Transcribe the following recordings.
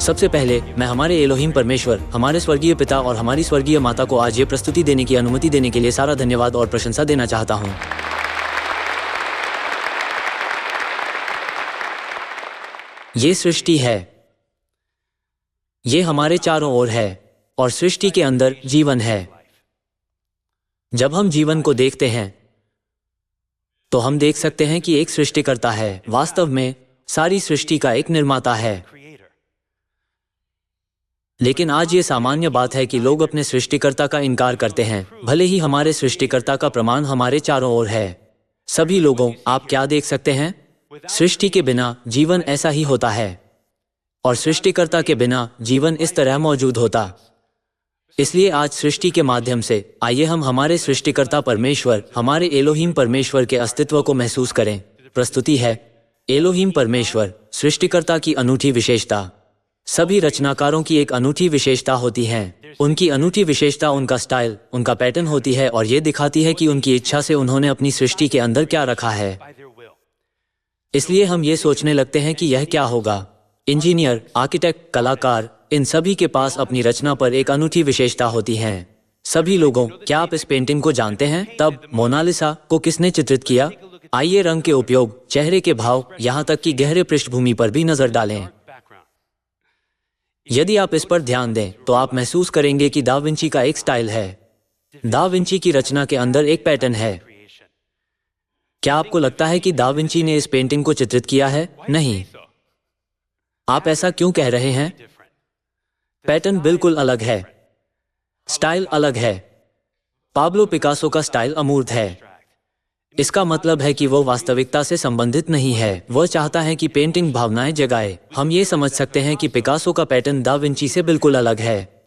सबसे पहले मैं हमारे एलोहिम परमेश्वर, हमारे स्वर्गीय पिता और हमारी स्वर्गीय माता को आज ये प्रस्तुति देने की अनुमति देने के लिए सारा धन्यवाद और प्रशंसा देना चाहता हूँ। ये सृष्टि है, ये हमारे चारों ओर है और सृष्टि के अंदर जीवन है। जब हम जीवन को देखते हैं तो हम देख सकते हैं कि एक सृष्टिकर्ता है, वास्तव में सारी सृष्टि का एक निर्माता है। लेकिन आज ये सामान्य बात है कि लोग अपने सृष्टिकर्ता का इनकार करते हैं, भले ही हमारे सृष्टिकर्ता का प्रमाण हमारे चारों ओर है। सभी लोगों, आप क्या देख सकते हैं? सृष्टि के बिना जीवन ऐसा ही होता है और सृष्टिकर्ता के बिना जीवन इस तरह मौजूद होता। इसलिए आज सृष्टि के माध्यम से आइए हम हमारे सृष्टिकर्ता परमेश्वर, हमारे एलोहिम परमेश्वर के अस्तित्व को महसूस करें। प्रस्तुति है एलोहिम परमेश्वर, सृष्टिकर्ता की अनूठी विशेषता। सभी रचनाकारों की एक अनूठी विशेषता होती है। उनकी अनूठी विशेषता उनका स्टाइल, उनका पैटर्न होती है और ये दिखाती है कि उनकी इच्छा से उन्होंने अपनी सृष्टि के अंदर क्या रखा है। इसलिए हम ये सोचने लगते हैं कि यह क्या होगा। इंजीनियर, आर्किटेक्ट, कलाकार, इन सभी के पास अपनी रचना पर एक अनूठी विशेषता होती है। सभी लोगों, क्या आप इस पेंटिंग को जानते हैं? तब मोनालिसा को किसने चित्रित किया? आइए रंग के उपयोग, चेहरे के भाव, यहाँ तक कि गहरे पृष्ठभूमि पर भी नजर डालें। यदि आप इस पर ध्यान दें तो आप महसूस करेंगे कि दा विंची का एक स्टाइल है। दा विंची की रचना के अंदर एक पैटर्न है। क्या आपको लगता है कि दा विंची ने इस पेंटिंग को चित्रित किया है? नहीं। आप ऐसा क्यों कह रहे हैं? पैटर्न बिल्कुल अलग है, स्टाइल अलग है। पाब्लो पिकासो का स्टाइल अमूर्त है। इसका मतलब है कि वो वास्तविकता से संबंधित नहीं है। वह चाहता है कि पेंटिंग भावनाएं जगाए। हम ये समझ सकते हैं कि पिकासो का पैटर्न दा विंची से बिल्कुल अलग है।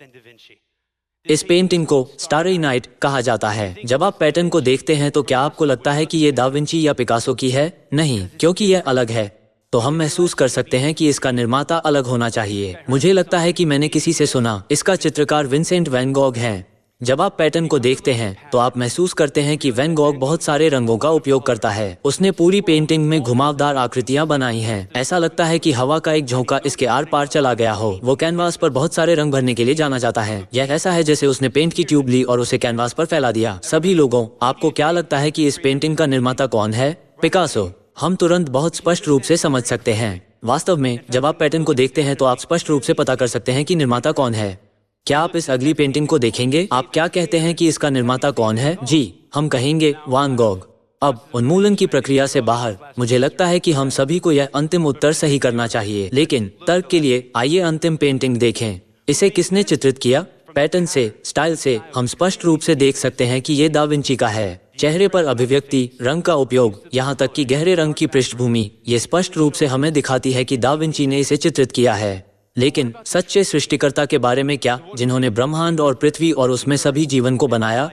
इस पेंटिंग को स्टारी नाइट कहा जाता है। जब आप पैटर्न को देखते हैं तो क्या आपको लगता है कि ये दा विंची या पिकासो की है? नहीं, क्योंकि यह अलग है तो हम महसूस कर सकते हैं कि इसका निर्माता अलग होना चाहिए। मुझे लगता है कि मैंने किसी से सुना, इसका चित्रकार विंसेंट वैन गॉग हैं। जब आप पैटर्न को देखते हैं तो आप महसूस करते हैं कि वैन गॉग बहुत सारे रंगों का उपयोग करता है। उसने पूरी पेंटिंग में घुमावदार आकृतियां बनाई हैं। ऐसा लगता है कि हवा का एक झोंका इसके आर पार चला गया हो। वो कैनवास पर बहुत सारे रंग भरने के लिए जाना जाता है। यह ऐसा है जैसे उसने पेंट की ट्यूब ली और उसे कैनवास पर फैला दिया। सभी लोगों, आपको क्या लगता है कि इस पेंटिंग का निर्माता कौन है? पिकासो। हम तुरंत बहुत स्पष्ट रूप से समझ सकते हैं। वास्तव में जब आप पैटर्न को देखते हैं तो आप स्पष्ट रूप से पता कर सकते हैं कि निर्माता कौन है। क्या आप इस अगली पेंटिंग को देखेंगे? आप क्या कहते हैं कि इसका निर्माता कौन है? जी, हम कहेंगे वान गॉग। अब उन्मूलन की प्रक्रिया से बाहर, मुझे लगता है कि हम सभी को यह अंतिम उत्तर सही करना चाहिए, लेकिन तर्क के लिए आइए अंतिम पेंटिंग देखें। इसे किसने चित्रित किया? पैटर्न से, स्टाइल से हम स्पष्ट रूप से देख सकते हैं कि ये दा विंची का है। चेहरे पर अभिव्यक्ति, रंग का उपयोग, यहाँ तक कि गहरे रंग की पृष्ठभूमि, ये स्पष्ट रूप से हमें दिखाती है कि दा विंची ने इसे चित्रित किया है। लेकिन सच्चे सृष्टिकर्ता के बारे में क्या, जिन्होंने ब्रह्मांड और पृथ्वी और उसमें सभी जीवन को बनाया?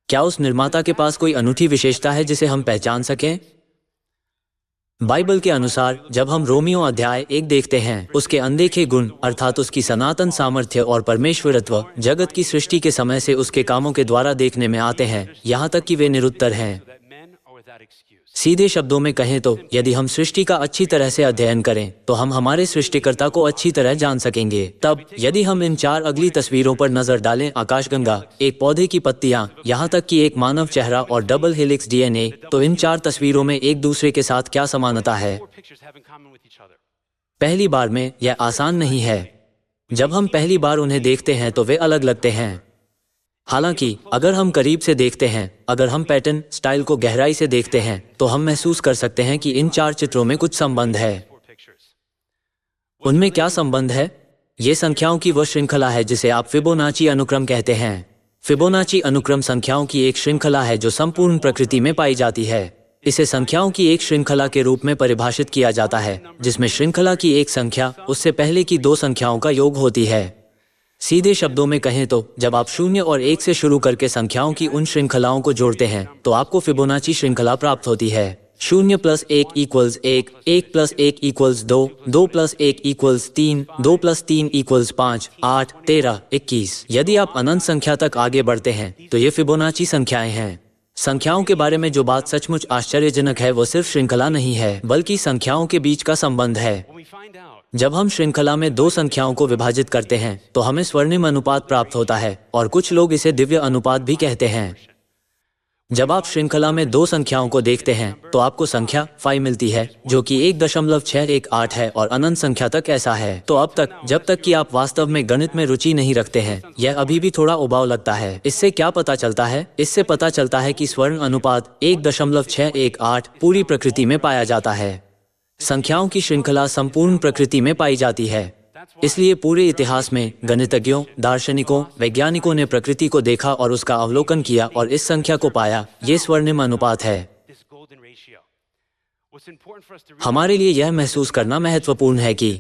क्या उस निर्माता के पास कोई अनूठी विशेषता है जिसे हम पहचान सकें? बाइबल के अनुसार जब हम रोमियो अध्याय 1 देखते हैं, उसके अनदेखे गुण अर्थात उसकी सनातन सामर्थ्य और परमेश्वरत्व जगत की सृष्टि के समय से उसके कामों के द्वारा देखने में आते हैं, यहाँ तक कि वे निरुत्तर हैं। सीधे शब्दों में कहें तो यदि हम सृष्टि का अच्छी तरह से अध्ययन करें तो हम हमारे सृष्टिकर्ता को अच्छी तरह जान सकेंगे। तब यदि हम इन 4 अगली तस्वीरों पर नजर डालें, आकाशगंगा, एक पौधे की पत्तियां, यहाँ तक कि एक मानव चेहरा और डबल हेलिक्स डीएनए, तो इन 4 तस्वीरों में एक दूसरे के साथ क्या समानता है? पहली बार में यह आसान नहीं है। जब हम पहली बार उन्हें देखते हैं तो वे अलग लगते हैं। हालांकि अगर हम करीब से देखते हैं, अगर हम पैटर्न, स्टाइल को गहराई से देखते हैं तो हम महसूस कर सकते हैं कि इन 4 चित्रों में कुछ संबंध है। उनमें क्या संबंध है? ये संख्याओं की वह श्रृंखला है जिसे आप फिबोनाची अनुक्रम कहते हैं। फिबोनाची अनुक्रम संख्याओं की एक श्रृंखला है जो संपूर्ण प्रकृति में पाई जाती है। इसे संख्याओं की एक श्रृंखला के रूप में परिभाषित किया जाता है, जिसमें श्रृंखला की एक संख्या उससे पहले की 2 संख्याओं का योग होती है। सीधे शब्दों में कहें तो जब आप 0 और 1 से शुरू करके संख्याओं की उन श्रृंखलाओं को जोड़ते हैं तो आपको फिबोनाची श्रृंखला प्राप्त होती है। 0 + 1 = 1, 1 + 1 = 2, 2 + 1 = 3, 2 + 3 = 5, 8, 13, 21। यदि आप अनंत संख्या तक आगे बढ़ते हैं तो ये फिबोनाची संख्याएं हैं। संख्याओं के बारे में जो बात सचमुच आश्चर्यजनक है वो सिर्फ श्रृंखला नहीं है, बल्कि संख्याओं के बीच का संबंध है। जब हम श्रृंखला में दो संख्याओं को विभाजित करते हैं तो हमें स्वर्णिम अनुपात प्राप्त होता है और कुछ लोग इसे दिव्य अनुपात भी कहते हैं। जब आप श्रृंखला में दो संख्याओं को देखते हैं तो आपको संख्या 5 मिलती है जो कि 1.618 है और अनंत संख्या तक ऐसा है। तो अब तक जब तक कि आप वास्तव में गणित में रुचि नहीं रखते हैं, यह अभी भी थोड़ा उबाऊ लगता है। इससे क्या पता चलता है? इससे पता चलता है कि स्वर्ण अनुपात 1.618 पूरी प्रकृति में पाया जाता है। संख्याओं की श्रृंखला संपूर्ण प्रकृति में पाई जाती है। इसलिए पूरे इतिहास में गणितज्ञों, दार्शनिकों, वैज्ञानिकों ने प्रकृति को देखा और उसका अवलोकन किया और इस संख्या को पाया। ये स्वर्णिम अनुपात है। हमारे लिए यह महसूस करना महत्वपूर्ण है कि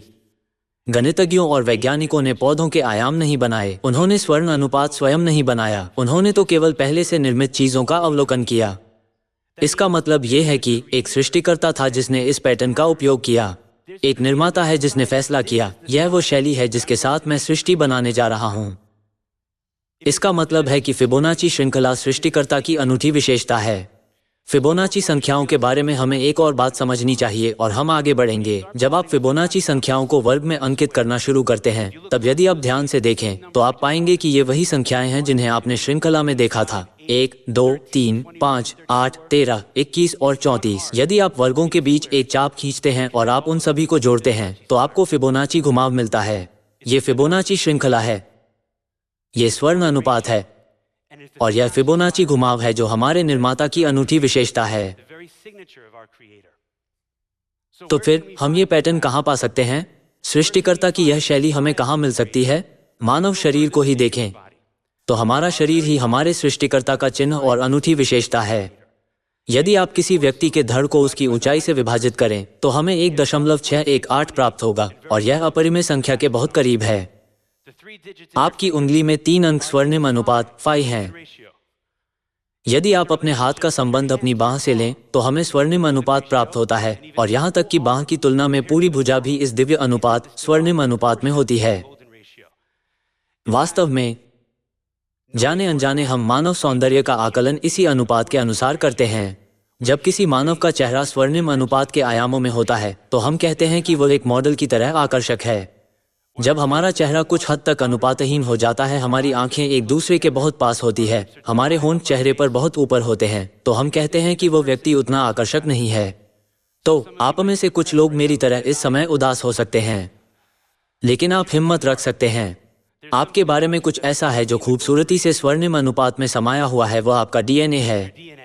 गणितज्ञों और वैज्ञानिकों ने पौधों के आयाम नहीं बनाए, उन्होंने स्वर्ण अनुपात स्वयं नहीं बनाया, उन्होंने तो केवल पहले से निर्मित चीजों का अवलोकन किया। इसका मतलब यह है कि एक सृष्टिकर्ता था जिसने इस पैटर्न का उपयोग किया, एक निर्माता है जिसने फैसला किया यह वो शैली है जिसके साथ मैं सृष्टि बनाने जा रहा हूं। इसका मतलब है कि फिबोनाची श्रृंखला सृष्टिकर्ता की अनूठी विशेषता है। फिबोनाची संख्याओं के बारे में हमें एक और बात समझनी चाहिए और हम आगे बढ़ेंगे। जब आप फिबोनाची संख्याओं को वर्ग में अंकित करना शुरू करते हैं, तब यदि आप ध्यान से देखें तो आप पाएंगे कि ये वही संख्याएं हैं जिन्हें आपने श्रृंखला में देखा था। 1, 2, 3, 5, 8, 13, 21 और 34। यदि आप वर्गों के बीच एक चाप खींचते हैं और आप उन सभी को जोड़ते हैं तो आपको फिबोनाची घुमाव मिलता है। ये फिबोनाची श्रृंखला है, ये स्वर्ण अनुपात है और यह फिबोनाची घुमाव है जो हमारे निर्माता की अनूठी विशेषता है। तो फिर हम ये पैटर्न कहाँ पा सकते हैं? सृष्टिकर्ता की यह शैली हमें कहाँ मिल सकती है? मानव शरीर को ही देखें तो हमारा शरीर ही हमारे सृष्टिकर्ता का चिन्ह और अनूठी विशेषता है। यदि आप किसी व्यक्ति के धड़ को उसकी ऊंचाई से विभाजित करें तो हमें 1.618 प्राप्त होगा और यह अपरिमेय संख्या के बहुत करीब है। आपकी उंगली में 3 अंक स्वर्णिम अनुपात 5 हैं। यदि आप अपने हाथ का संबंध अपनी बांह से लें तो हमें स्वर्णिम अनुपात प्राप्त होता है और यहाँ तक कि बांह की तुलना में पूरी भुजा भी इस दिव्य अनुपात स्वर्णिम अनुपात में होती है। वास्तव में जाने अनजाने हम मानव सौंदर्य का आकलन इसी अनुपात के अनुसार करते हैं। जब किसी मानव का चेहरा स्वर्णिम अनुपात के आयामों में होता है तो हम कहते हैं कि वो एक मॉडल की तरह आकर्षक है। जब हमारा चेहरा कुछ हद तक अनुपातहीन हो जाता है, हमारी आंखें एक दूसरे के बहुत पास होती है, हमारे होंठ चेहरे पर बहुत ऊपर होते हैं, तो हम कहते हैं कि वो व्यक्ति उतना आकर्षक नहीं है। तो आप में से कुछ लोग मेरी तरह इस समय उदास हो सकते हैं, लेकिन आप हिम्मत रख सकते हैं। आपके बारे में कुछ ऐसा है जो खूबसूरती से स्वर्णिम अनुपात में समाया हुआ है, वह आपका डीएनए है।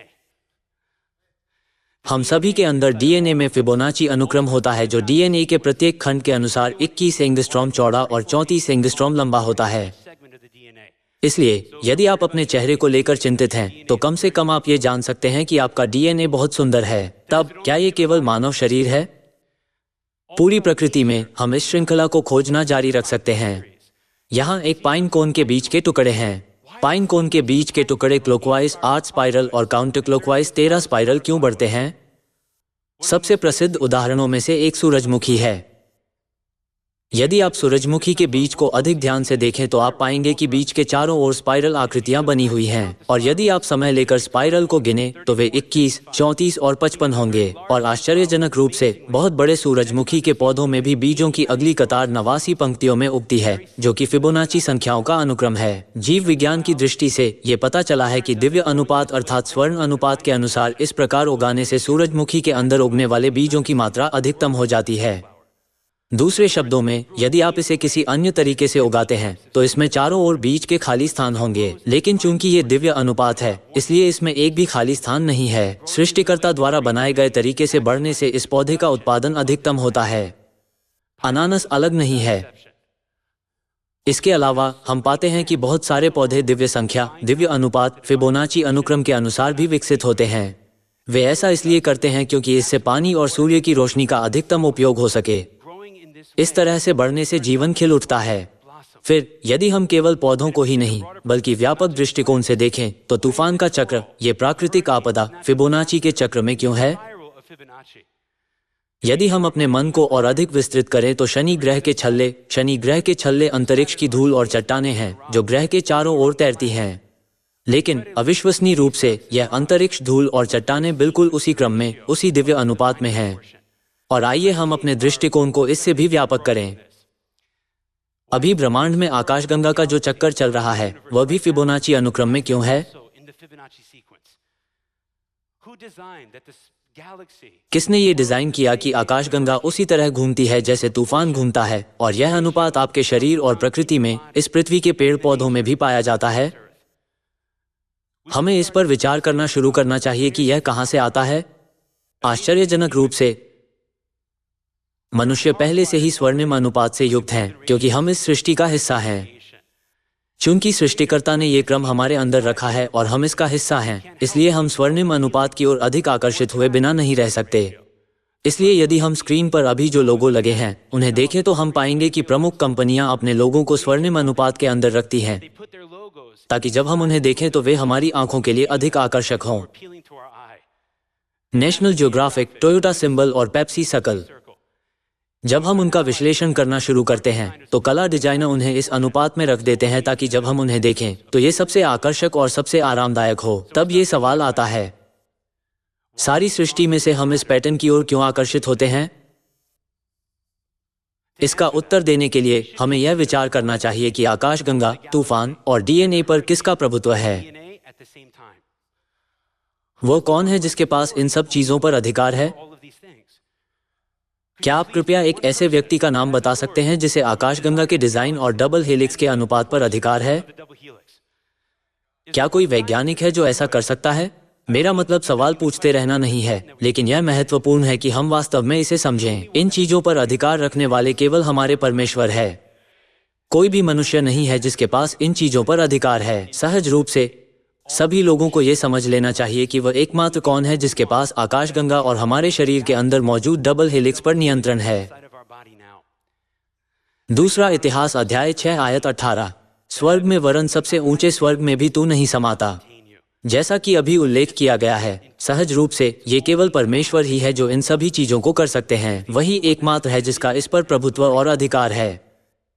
हम सभी के अंदर डीएनए में फिबोनाची अनुक्रम होता है जो डीएनए के प्रत्येक खंड के अनुसार 21 एंगस्ट्रॉम चौड़ा और 34 एंगस्ट्रॉम लंबा होता है। इसलिए यदि आप अपने चेहरे को लेकर चिंतित हैं तो कम से कम आप ये जान सकते हैं कि आपका डीएनए बहुत सुंदर है। तब क्या ये केवल मानव शरीर है? पूरी प्रकृति में हम इस श्रृंखला को खोजना जारी रख सकते हैं। यहाँ एक पाइन कोन के बीच के टुकड़े हैं। पाइन कोन के बीच के टुकड़े क्लॉकवाइज 8 स्पाइरल और काउंटर क्लॉकवाइज 13 स्पाइरल क्यों बढ़ते हैं? सबसे प्रसिद्ध उदाहरणों में से एक सूरजमुखी है। यदि आप सूरजमुखी के बीज को अधिक ध्यान से देखें तो आप पाएंगे कि बीज के चारों ओर स्पाइरल आकृतियां बनी हुई हैं, और यदि आप समय लेकर स्पाइरल को गिने तो वे 21, 34 और 55 होंगे। और आश्चर्यजनक रूप से बहुत बड़े सूरजमुखी के पौधों में भी बीजों की अगली कतार 89 पंक्तियों में उगती है, जो कि फिबोनाची संख्याओं का अनुक्रम है। जीव विज्ञान की दृष्टि से ये पता चला है कि दिव्य अनुपात अर्थात स्वर्ण अनुपात के अनुसार इस प्रकार उगाने से सूरजमुखी के अंदर उगने वाले बीजों की मात्रा अधिकतम हो जाती है। दूसरे शब्दों में, यदि आप इसे किसी अन्य तरीके से उगाते हैं तो इसमें चारों ओर बीज के खाली स्थान होंगे, लेकिन चूंकि ये दिव्य अनुपात है इसलिए इसमें एक भी खाली स्थान नहीं है। सृष्टिकर्ता द्वारा बनाए गए तरीके से बढ़ने से इस पौधे का उत्पादन अधिकतम होता है। अनानास अलग नहीं है। इसके अलावा हम पाते हैं कि बहुत सारे पौधे दिव्य संख्या, दिव्य अनुपात, फिबोनाची अनुक्रम के अनुसार भी विकसित होते हैं। वे ऐसा इसलिए करते हैं क्योंकि इससे पानी और सूर्य की रोशनी का अधिकतम उपयोग हो सके। इस तरह से बढ़ने से जीवन खिल उठता है। फिर यदि हम केवल पौधों को ही नहीं बल्कि व्यापक दृष्टिकोण से देखें तो तूफान का चक्र, ये प्राकृतिक आपदा, फिबोनाची के चक्र में क्यों है? यदि हम अपने मन को और अधिक विस्तृत करें तो शनि ग्रह के छल्ले अंतरिक्ष की धूल और चट्टानें हैं जो ग्रह के चारों ओर तैरती हैं। लेकिन अविश्वसनीय रूप से यह अंतरिक्ष, धूल और चट्टानें बिल्कुल उसी क्रम में, उसी दिव्य अनुपात में हैं। और आइए हम अपने दृष्टिकोण को इससे भी व्यापक करें। अभी ब्रह्मांड में आकाशगंगा का जो चक्कर चल रहा है वह भी फिबोनाची अनुक्रम में क्यों है? किसने ये डिजाइन किया कि आकाशगंगा उसी तरह घूमती है जैसे तूफान घूमता है, और यह अनुपात आपके शरीर और प्रकृति में, इस पृथ्वी के पेड़ पौधों में भी पाया जाता है? हमें इस पर विचार करना शुरू करना चाहिए कि यह कहां से आता है। आश्चर्यजनक रूप से मनुष्य पहले से ही स्वर्णिम अनुपात से युक्त हैं, क्योंकि हम इस सृष्टि का हिस्सा हैं। चूंकि सृष्टिकर्ता ने ये क्रम हमारे अंदर रखा है और हम इसका हिस्सा हैं, इसलिए हम स्वर्णिम अनुपात की ओर अधिक आकर्षित हुए बिना नहीं रह सकते। इसलिए यदि हम स्क्रीन पर अभी जो लोगो लगे हैं उन्हें देखें तो हम पाएंगे कि प्रमुख कंपनियां अपने लोगों को स्वर्णिम अनुपात के अंदर रखती हैं, ताकि जब हम उन्हें देखें तो वे हमारी आंखों के लिए अधिक आकर्षक हों। नेशनल ज्योग्राफिक, टोयोटा सिंबल और पेप्सी शकल। जब हम उनका विश्लेषण करना शुरू करते हैं तो कला डिजाइनर उन्हें इस अनुपात में रख देते हैं ताकि जब हम उन्हें देखें तो ये सबसे आकर्षक और सबसे आरामदायक हो। तब ये सवाल आता है, सारी सृष्टि में से हम इस पैटर्न की ओर क्यों आकर्षित होते हैं? इसका उत्तर देने के लिए हमें यह विचार करना चाहिए कि आकाशगंगा, तूफान और डीएनए पर किसका प्रभुत्व है। वो कौन है जिसके पास इन सब चीजों पर अधिकार है? क्या आप कृपया एक ऐसे व्यक्ति का नाम बता सकते हैं जिसे आकाशगंगा के डिजाइन और डबल हेलिक्स के अनुपात पर अधिकार है? क्या कोई वैज्ञानिक है जो ऐसा कर सकता है? मेरा मतलब सवाल पूछते रहना नहीं है, लेकिन यह महत्वपूर्ण है कि हम वास्तव में इसे समझें। इन चीजों पर अधिकार रखने वाले केवल हमारे परमेश्वर है। कोई भी मनुष्य नहीं है जिसके पास इन चीजों पर अधिकार है। सहज रूप से सभी लोगों को यह समझ लेना चाहिए कि वह एकमात्र कौन है जिसके पास आकाशगंगा और हमारे शरीर के अंदर मौजूद डबल हेलिक्स पर नियंत्रण है। दूसरा इतिहास अध्याय 6 आयत 18। स्वर्ग में वरन सबसे ऊंचे स्वर्ग में भी तू नहीं समाता। जैसा कि अभी उल्लेख किया गया है, सहज रूप से ये केवल परमेश्वर ही है जो इन सभी चीजों को कर सकते हैं। वही एकमात्र है जिसका इस पर प्रभुत्व और अधिकार है।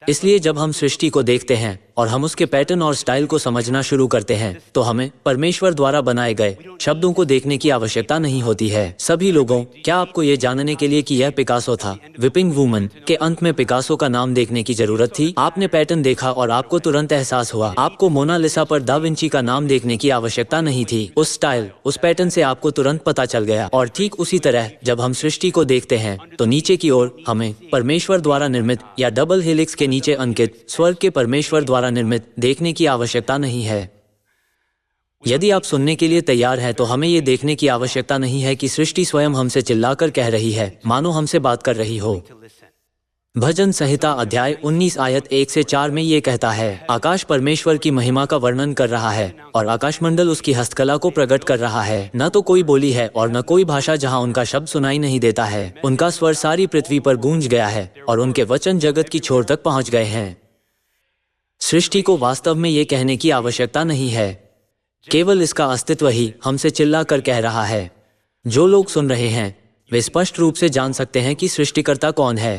इसलिए जब हम सृष्टि को देखते हैं और हम उसके पैटर्न और स्टाइल को समझना शुरू करते हैं तो हमें परमेश्वर द्वारा बनाए गए शब्दों को देखने की आवश्यकता नहीं होती है। सभी लोगों, क्या आपको ये जानने के लिए कि यह पिकासो था, विपिंग वुमन के अंत में पिकासो का नाम देखने की जरूरत थी? आपने पैटर्न देखा और आपको तुरंत एहसास हुआ। आपको मोनालिसा पर दा विंची का नाम देखने की आवश्यकता नहीं थी। उस स्टाइल, उस पैटर्न से आपको तुरंत पता चल गया। और ठीक उसी तरह जब हम सृष्टि को देखते हैं तो नीचे की ओर हमें परमेश्वर द्वारा निर्मित या डबल हेलिक्स के नीचे अंकित स्वर्ग के परमेश्वर द्वारा निर्मित देखने की आवश्यकता नहीं है। यदि आप सुनने के लिए तैयार हैं तो हमें यह देखने की आवश्यकता नहीं है कि सृष्टि स्वयं हमसे चिल्लाकर कह रही है, मानो हमसे बात कर रही हो। भजन संहिता अध्याय 19 आयत 1 से 4 में ये कहता है, आकाश परमेश्वर की महिमा का वर्णन कर रहा है और आकाशमंडल उसकी हस्तकला को प्रकट कर रहा है। न तो कोई बोली है और न कोई भाषा जहां उनका शब्द सुनाई नहीं देता है। उनका स्वर सारी पृथ्वी पर गूंज गया है और उनके वचन जगत की छोर तक पहुंच गए हैं। सृष्टि को वास्तव में ये कहने की आवश्यकता नहीं है, केवल इसका अस्तित्व ही हमसे चिल्ला कर कह रहा है। जो लोग सुन रहे हैं वे स्पष्ट रूप से जान सकते हैं कि सृष्टिकर्ता कौन है।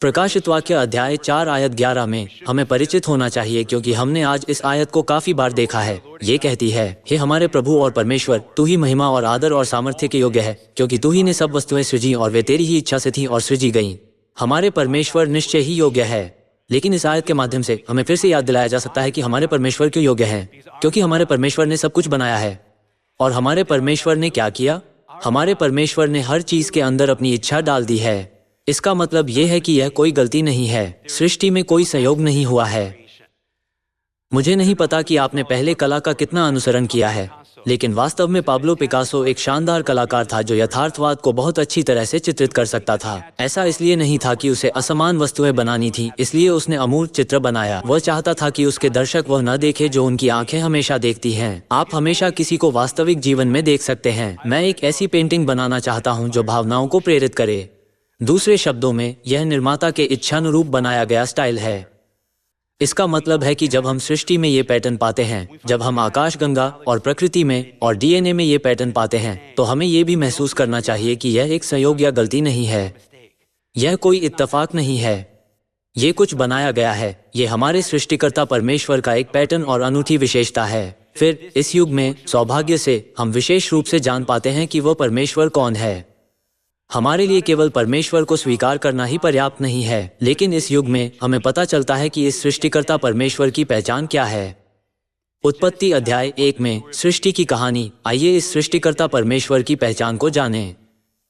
प्रकाशित वाक्य अध्याय 4 आयत 11 में हमें परिचित होना चाहिए, क्योंकि हमने आज इस आयत को काफी बार देखा है। ये कहती है, हे हमारे प्रभु और परमेश्वर, तू ही महिमा और आदर और सामर्थ्य के योग्य है, क्योंकि तू ही ने सब वस्तुएं सृजी और वे तेरी ही इच्छा से थी और सृजी गईं। हमारे परमेश्वर निश्चय ही योग्य है। लेकिन इस आयत के माध्यम से हमें फिर से याद दिलाया जा सकता है कि हमारे परमेश्वर क्यों योग्य हैं, क्योंकि हमारे परमेश्वर ने सब कुछ बनाया है। और हमारे परमेश्वर ने क्या किया? हमारे परमेश्वर ने हर चीज के अंदर अपनी इच्छा डाल दी है। इसका मतलब यह है कि यह कोई गलती नहीं है। सृष्टि में कोई संयोग नहीं हुआ है। मुझे नहीं पता कि आपने पहले कला का कितना अनुसरण किया है, लेकिन वास्तव में पाब्लो पिकासो एक शानदार कलाकार था जो यथार्थवाद को बहुत अच्छी तरह से चित्रित कर सकता था। ऐसा इसलिए नहीं था कि उसे असमान वस्तुएं बनानी थी, इसलिए उसने अमूर्त चित्र बनाया। वह चाहता था कि उसके दर्शक वह न देखे जो उनकी आंखें हमेशा देखती हैं। आप हमेशा किसी को वास्तविक जीवन में देख सकते हैं। मैं एक ऐसी पेंटिंग बनाना चाहता हूँ जो भावनाओं को प्रेरित करे। दूसरे शब्दों में, यह निर्माता के इच्छानुरूप बनाया गया स्टाइल है। इसका मतलब है कि जब हम सृष्टि में ये पैटर्न पाते हैं, जब हम आकाशगंगा और प्रकृति में और डीएनए में ये पैटर्न पाते हैं, तो हमें ये भी महसूस करना चाहिए कि यह एक संयोग या गलती नहीं है। यह कोई इत्तेफाक नहीं है। ये कुछ बनाया गया है। ये हमारे सृष्टिकर्ता परमेश्वर का एक पैटर्न और अनूठी विशेषता है। फिर इस युग में सौभाग्य से हम विशेष रूप से जान पाते हैं कि वह परमेश्वर कौन है। हमारे लिए केवल परमेश्वर को स्वीकार करना ही पर्याप्त नहीं है, लेकिन इस युग में हमें पता चलता है कि इस सृष्टिकर्ता परमेश्वर की पहचान क्या है। उत्पत्ति अध्याय 1 में सृष्टि की कहानी। आइए इस सृष्टिकर्ता परमेश्वर की पहचान को जानें।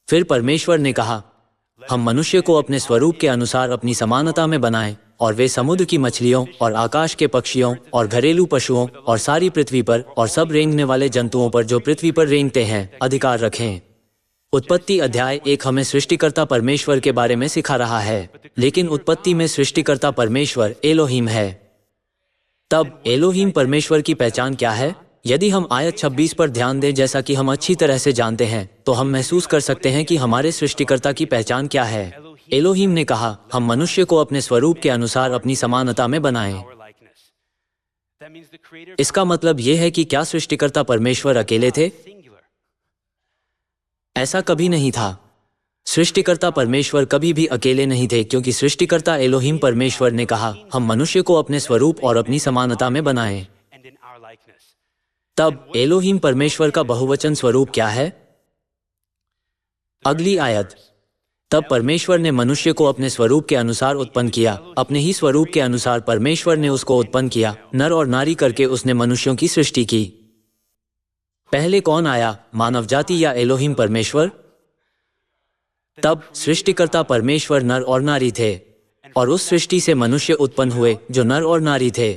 फिर परमेश्वर ने कहा, हम मनुष्य को अपने स्वरूप के अनुसार अपनी समानता में बनाएं और वे समुद्र की मछलियों और आकाश के पक्षियों और घरेलू पशुओं और सारी पृथ्वी पर और सब रेंगने वाले जंतुओं पर जो पृथ्वी पर रेंगते हैं अधिकार रखें। उत्पत्ति अध्याय 1 हमें सृष्टिकर्ता परमेश्वर के बारे में सिखा रहा है, लेकिन उत्पत्ति में सृष्टिकर्ता परमेश्वर एलोहिम है। तब एलोहिम परमेश्वर की पहचान क्या है? यदि हम आयत 26 पर ध्यान दें, जैसा कि हम अच्छी तरह से जानते हैं, तो हम महसूस कर सकते हैं कि हमारे सृष्टिकर्ता की पहचान क्या है। एलोहिम ने कहा, हम मनुष्य को अपने स्वरूप के अनुसार अपनी समानता में बनाएं। इसका मतलब यह है कि क्या सृष्टिकर्ता परमेश्वर अकेले थे? ऐसा कभी नहीं था। सृष्टिकर्ता परमेश्वर कभी भी अकेले नहीं थे, क्योंकि सृष्टिकर्ता एलोहिम परमेश्वर ने कहा, हम मनुष्य को अपने स्वरूप और अपनी समानता में बनाएं। तब एलोहिम परमेश्वर का बहुवचन स्वरूप क्या है? अगली आयत। तब परमेश्वर ने मनुष्य को अपने स्वरूप के अनुसार उत्पन्न किया, अपने ही स्वरूप के अनुसार परमेश्वर ने उसको उत्पन्न किया, नर और नारी करके उसने मनुष्यों की सृष्टि की। पहले कौन आया, मानव जाति या एलोहिम परमेश्वर? तब सृष्टिकर्ता परमेश्वर नर और नारी थे, और उस सृष्टि से मनुष्य उत्पन्न हुए जो नर और नारी थे।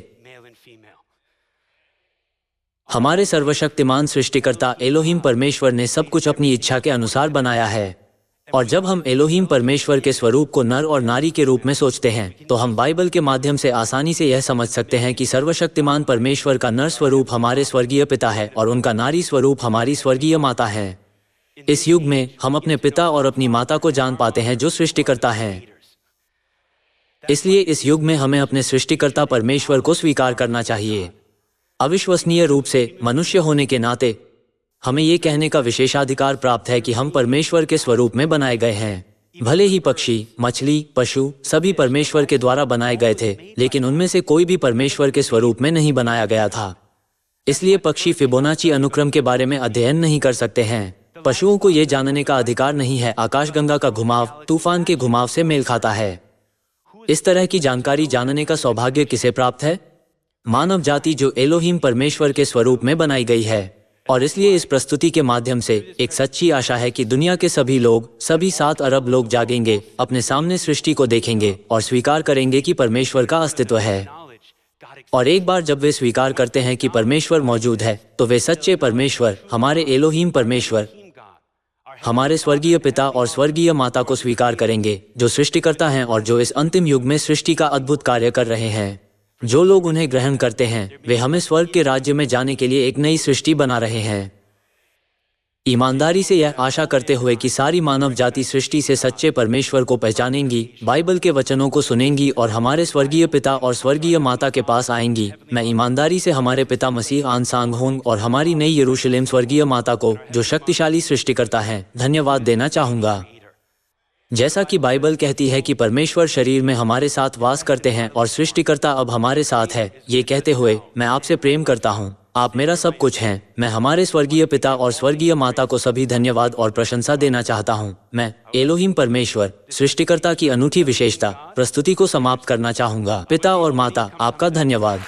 हमारे सर्वशक्तिमान सृष्टिकर्ता एलोहिम परमेश्वर ने सब कुछ अपनी इच्छा के अनुसार बनाया है। और जब हम एलोहिम परमेश्वर के स्वरूप को नर और नारी के रूप में सोचते हैं, तो हम बाइबल के माध्यम से आसानी से यह समझ सकते हैं कि सर्वशक्तिमान परमेश्वर का नर स्वरूप हमारे स्वर्गीय पिता है और उनका नारी स्वरूप हमारी स्वर्गीय माता है। इस युग में हम अपने पिता और अपनी माता को जान पाते हैं जो सृष्टिकर्ता हैं। इसलिए इस युग में हमें अपने सृष्टिकर्ता परमेश्वर को स्वीकार करना चाहिए। अविश्वसनीय रूप से मनुष्य होने के नाते हमें ये कहने का विशेषाधिकार प्राप्त है कि हम परमेश्वर के स्वरूप में बनाए गए हैं। भले ही पक्षी, मछली, पशु सभी परमेश्वर के द्वारा बनाए गए थे, लेकिन उनमें से कोई भी परमेश्वर के स्वरूप में नहीं बनाया गया था। इसलिए पक्षी फिबोनाची अनुक्रम के बारे में अध्ययन नहीं कर सकते हैं। पशुओं को ये जानने का अधिकार नहीं है आकाशगंगा का घुमाव तूफान के घुमाव से मेल खाता है। इस तरह की जानकारी जानने का सौभाग्य किसे प्राप्त है? मानव जाति जो एलोहिम परमेश्वर के स्वरूप में बनाई गई है। और इसलिए इस प्रस्तुति के माध्यम से एक सच्ची आशा है कि दुनिया के सभी लोग, सभी 7 अरब लोग जागेंगे, अपने सामने सृष्टि को देखेंगे और स्वीकार करेंगे कि परमेश्वर का अस्तित्व है। और एक बार जब वे स्वीकार करते हैं कि परमेश्वर मौजूद है, तो वे सच्चे परमेश्वर, हमारे एलोहिम परमेश्वर, हमारे स्वर्गीय पिता और स्वर्गीय माता को स्वीकार करेंगे, जो सृष्टिकर्ता हैं और जो इस अंतिम युग में सृष्टि का अद्भुत कार्य कर रहे हैं। जो लोग उन्हें ग्रहण करते हैं, वे हमें स्वर्ग के राज्य में जाने के लिए एक नई सृष्टि बना रहे हैं। ईमानदारी से यह आशा करते हुए कि सारी मानव जाति सृष्टि से सच्चे परमेश्वर को पहचानेंगी, बाइबल के वचनों को सुनेंगी और हमारे स्वर्गीय पिता और स्वर्गीय माता के पास आएंगी, मैं ईमानदारी से हमारे पिता मसीह आन सांग होंग और हमारी नई यरूशलेम स्वर्गीय माता को, जो शक्तिशाली सृष्टिकर्ता है, धन्यवाद देना चाहूँगा। जैसा कि बाइबल कहती है कि परमेश्वर शरीर में हमारे साथ वास करते हैं और सृष्टिकर्ता अब हमारे साथ है, ये कहते हुए मैं आपसे प्रेम करता हूँ, आप मेरा सब कुछ हैं। मैं हमारे स्वर्गीय पिता और स्वर्गीय माता को सभी धन्यवाद और प्रशंसा देना चाहता हूँ। मैं एलोहिम परमेश्वर, सृष्टिकर्ता की अनूठी विशेषता प्रस्तुति को समाप्त करना चाहूँगा। पिता और माता, आपका धन्यवाद।